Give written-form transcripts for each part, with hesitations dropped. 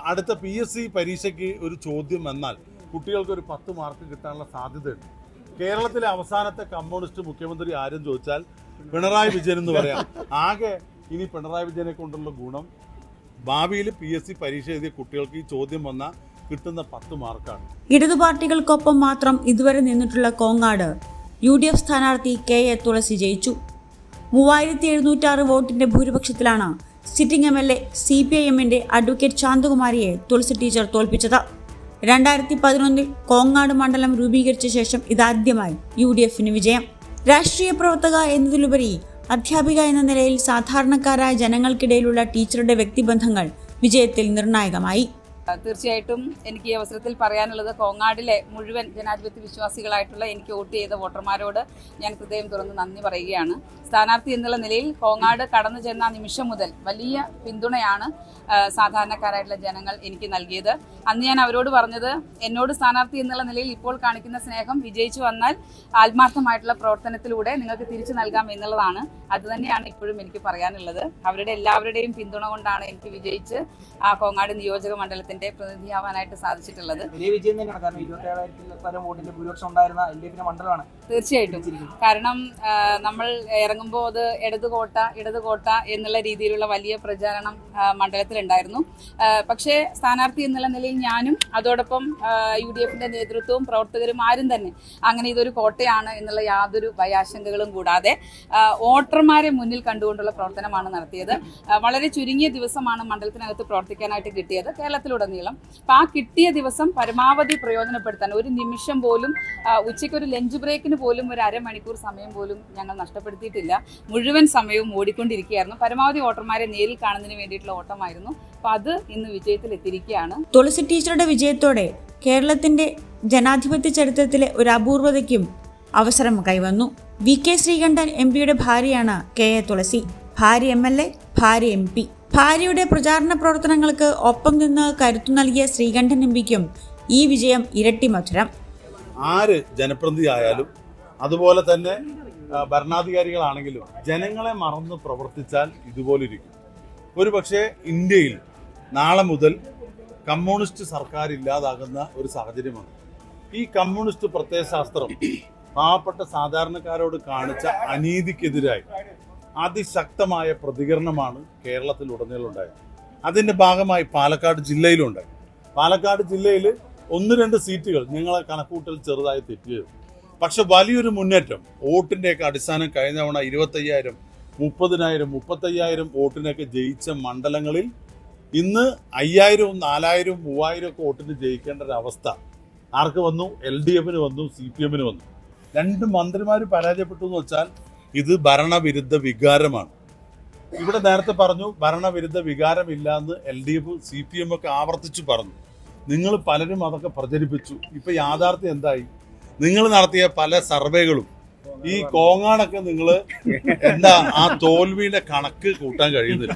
അടുത്ത PSC പരീക്ഷയ്ക്ക് ഒരു ചോദ്യം വന്നാൽ കുട്ടികൾക്ക് ഒരു 10 മാർക്ക് കിട്ടാനുള്ള സാധ്യതയുണ്ട്. കേരളത്തിലെ അവസാനത്തെ കമ്മ്യൂണിസ്റ്റ് മുഖ്യമന്ത്രി ആരും ചോദിച്ചാൽ പിണറായി വിജയൻ എന്ന് പറയാം. ആകെ ഇനി പിണറായി വിജയനെ കൊണ്ടുള്ള ഗുണം ഭാവിയിൽ PSC പരീക്ഷ എഴുതിയ കുട്ടികൾക്ക് ഈ ചോദ്യം വന്നാൽ കിട്ടുന്ന 10 മാർക്കാണ്. ഇടതു പാർട്ടികൾക്കൊപ്പം മാത്രം ഇതുവരെ നിന്നിട്ടുള്ള കോങ്ങാട് UDF സ്ഥാനാർത്ഥി KA തുളസി ജയിച്ചു. 3706 വോട്ടിന്റെ ഭൂരിപക്ഷത്തിലാണ് സിറ്റിംഗ് MLA CPIM-ന്റെ അഡ്വക്കേറ്റ് ശാന്തകുമാരിയെ തുളസി ടീച്ചർ തോൽപ്പിച്ചത്. 2011 കോങ്ങാട് മണ്ഡലം രൂപീകരിച്ച ശേഷം ഇതാദ്യമായി UDF-ന് വിജയം. രാഷ്ട്രീയ പ്രവർത്തക എന്നതിലുപരി അധ്യാപിക എന്ന നിലയിൽ സാധാരണക്കാരായ ജനങ്ങൾക്കിടയിലുള്ള ടീച്ചറുടെ വ്യക്തിബന്ധങ്ങൾ വിജയത്തിൽ നിർണായകമായി. തീർച്ചയായിട്ടും എനിക്ക് ഈ അവസരത്തിൽ പറയാനുള്ളത് കോങ്ങാടിലെ മുഴുവൻ ജനാധിപത്യ വിശ്വാസികളായിട്ടുള്ള എനിക്ക് വോട്ട് ചെയ്ത വോട്ടർമാരോട് ഞാൻ ഹൃദയം തുറന്ന് നന്ദി പറയുകയാണ്. സ്ഥാനാർത്ഥി എന്നുള്ള നിലയിൽ കോങ്ങാട് കടന്നു ചെന്ന നിമിഷം മുതൽ വലിയ പിന്തുണയാണ് സാധാരണക്കാരായിട്ടുള്ള ജനങ്ങൾ എനിക്ക് നൽകിയത്. അന്ന് ഞാൻ അവരോട് പറഞ്ഞത് എന്നോട് സ്ഥാനാർത്ഥി എന്നുള്ള നിലയിൽ ഇപ്പോൾ കാണിക്കുന്ന സ്നേഹം വിജയിച്ചു വന്നാൽ ആത്മാർത്ഥമായിട്ടുള്ള പ്രവർത്തനത്തിലൂടെ നിങ്ങൾക്ക് തിരിച്ചു നൽകാം എന്നുള്ളതാണ്. അതുതന്നെയാണ് ഇപ്പോഴും എനിക്ക് പറയാനുള്ളത്. അവരുടെ എല്ലാവരുടെയും പിന്തുണ കൊണ്ടാണ് എനിക്ക് വിജയിച്ച് ആ കോങ്ങാട് നിയോജക മണ്ഡലത്തിന്റെ പ്രതിനിധിയാവാനായിട്ട് സാധിച്ചിട്ടുള്ളത്. തീർച്ചയായിട്ടും. കാരണം നമ്മൾ ഇറങ്ങുമ്പോൾ അത് ഇടതുകോട്ട എന്നുള്ള രീതിയിലുള്ള വലിയ പ്രചാരണം മണ്ഡലത്തിലുണ്ടായിരുന്നു. പക്ഷേ സ്ഥാനാർത്ഥി എന്നുള്ള നിലയിൽ ഞാനും അതോടൊപ്പം UDF-ന്റെ നേതൃത്വവും പ്രവർത്തകരും ആരും തന്നെ അങ്ങനെ ഇതൊരു കോട്ടയാണ് എന്നുള്ള യാതൊരു ഭയാശങ്കകളും കൂടാതെ വോട്ടർമാരെ മുന്നിൽ കണ്ടുകൊണ്ടുള്ള പ്രവർത്തനമാണ് നടത്തിയത്. വളരെ ചുരുങ്ങിയ ദിവസമാണ് മണ്ഡലത്തിനകത്ത് പ്രവർത്തിക്കാനായിട്ട് കിട്ടിയത് കേരളത്തിലുടനീളം. അപ്പം ആ കിട്ടിയ ദിവസം പരമാവധി പ്രയോജനപ്പെടുത്താൻ ഒരു നിമിഷം പോലും ഉച്ചയ്ക്ക് ഒരു ലഞ്ച് ബ്രേക്കിന് പോലും ഒരു അരമണിക്കൂർ സമയം പോലും ഞങ്ങൾ നഷ്ടപ്പെടുത്തിയിട്ടില്ല. മുഴുവൻ സമയവും ഓടിക്കൊണ്ടിരിക്കുകയായിരുന്നു. പരമാവധി വോട്ടർമാരെ നേരിൽ കാണുന്നതിന് വേണ്ടിയിട്ടുള്ള ഓട്ടമായിരുന്നു. അപ്പം അത് ഇന്ന് വിജയത്തിൽ എത്തിയിരിക്കുകയാണ്. തുളസി ടീച്ചറുടെ വിജയത്തോടെ കേരളത്തിന്റെ ജനാധിപത്യ ചരിത്രത്തിലെ ഒരു അപൂർവതയ്ക്കും അവസരം കൈവന്നു. VK ശ്രീകണ്ഠൻ MP-യുടെ ഭാര്യയാണ് KA തുളസി. ഭാര്യ MLA, ഭാര്യ MP. ഭാര്യയുടെ പ്രചാരണ പ്രവർത്തനങ്ങൾക്ക് ഒപ്പം നിന്ന് കരുത്തു നൽകിയ ശ്രീകണ്ഠൻ MP-ക്കും ഈ വിജയം ഇരട്ടി മധുരം. ആര് ജനപ്രതിനിധി ആയാലും അതുപോലെ തന്നെ ഭരണാധികാരികളാണെങ്കിലും ജനങ്ങളെ മറന്ന് പ്രവർത്തിച്ചാൽ ഇതുപോലെ ഇരിക്കും. ഒരു പക്ഷേ ഇന്ത്യയിൽ നാളെ മുതൽ കമ്മ്യൂണിസ്റ്റ് സർക്കാർ ഇല്ലാതാകുന്ന ഒരു സാഹചര്യമാണ്. ഈ കമ്മ്യൂണിസ്റ്റ് പ്രത്യയശാസ്ത്രം പാവപ്പെട്ട സാധാരണക്കാരോട് കാണിച്ച അനീതിക്കെതിരായി അതിശക്തമായ പ്രതികരണമാണ് കേരളത്തിലുടനീളം ഉണ്ടായത്. അതിൻ്റെ ഭാഗമായി പാലക്കാട് ജില്ലയിലുണ്ടായി. പാലക്കാട് ജില്ലയിൽ 1-2 സീറ്റുകൾ ഞങ്ങളെ കണക്കൂട്ടൽ ചെറുതായി തെറ്റുകയും, പക്ഷെ വലിയൊരു മുന്നേറ്റം വോട്ടിൻ്റെയൊക്കെ അടിസ്ഥാനം കഴിഞ്ഞ തവണ 25,000, 30,000, 35,000 വോട്ടിനൊക്കെ ജയിച്ച മണ്ഡലങ്ങളിൽ ഇന്ന് 5,000, 4,000, 3,000 ഒക്കെ വോട്ടിന് ജയിക്കേണ്ട ഒരു അവസ്ഥ ആർക്ക് വന്നു? LDF-ന് വന്നു, CPM-ന് വന്നു. 2 മന്ത്രിമാർ പരാജയപ്പെട്ടു എന്ന് വെച്ചാൽ ഇത് ഭരണവിരുദ്ധ വികാരമാണ്. ഇവിടെ നേരത്തെ പറഞ്ഞു ഭരണവിരുദ്ധ വികാരമില്ല എന്ന് LDF, CPM ഒക്കെ ആവർത്തിച്ചു പറഞ്ഞു. നിങ്ങൾ പലരും അതൊക്കെ പ്രചരിപ്പിച്ചു. ഇപ്പൊ യാഥാർത്ഥ്യം എന്തായി? നിങ്ങൾ നടത്തിയ പല സർവേകളും ഈ കോങ്ങാടൊക്കെ നിങ്ങൾ എന്താ ആ തോൽവിയുടെ കണക്ക് കൂട്ടാൻ കഴിയുന്നില്ല.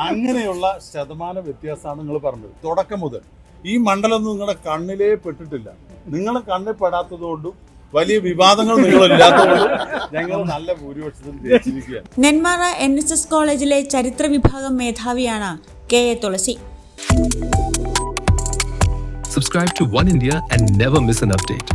അങ്ങനെയുള്ള ശതമാന വ്യത്യാസമാണ് നിങ്ങൾ പറഞ്ഞത്. തുടക്കം മുതൽ ഈ മണ്ഡലം നിങ്ങളുടെ കണ്ണിലേ പെട്ടിട്ടില്ല. നിങ്ങളെ കണ്ണിൽ പെടാത്തത് കൊണ്ടും വലിയ വിവാദങ്ങൾ നിങ്ങളില്ലാത്തതുകൊണ്ടും ഞങ്ങൾ നല്ല ഭൂരിപക്ഷത്തിൽ ജയിച്ചിരിക്കുക. നെന്മാറ NSS കോളേജിലെ ചരിത്ര വിഭാഗം മേധാവിയാണ് KA Thulasi. Subscribe to One India and never miss an update.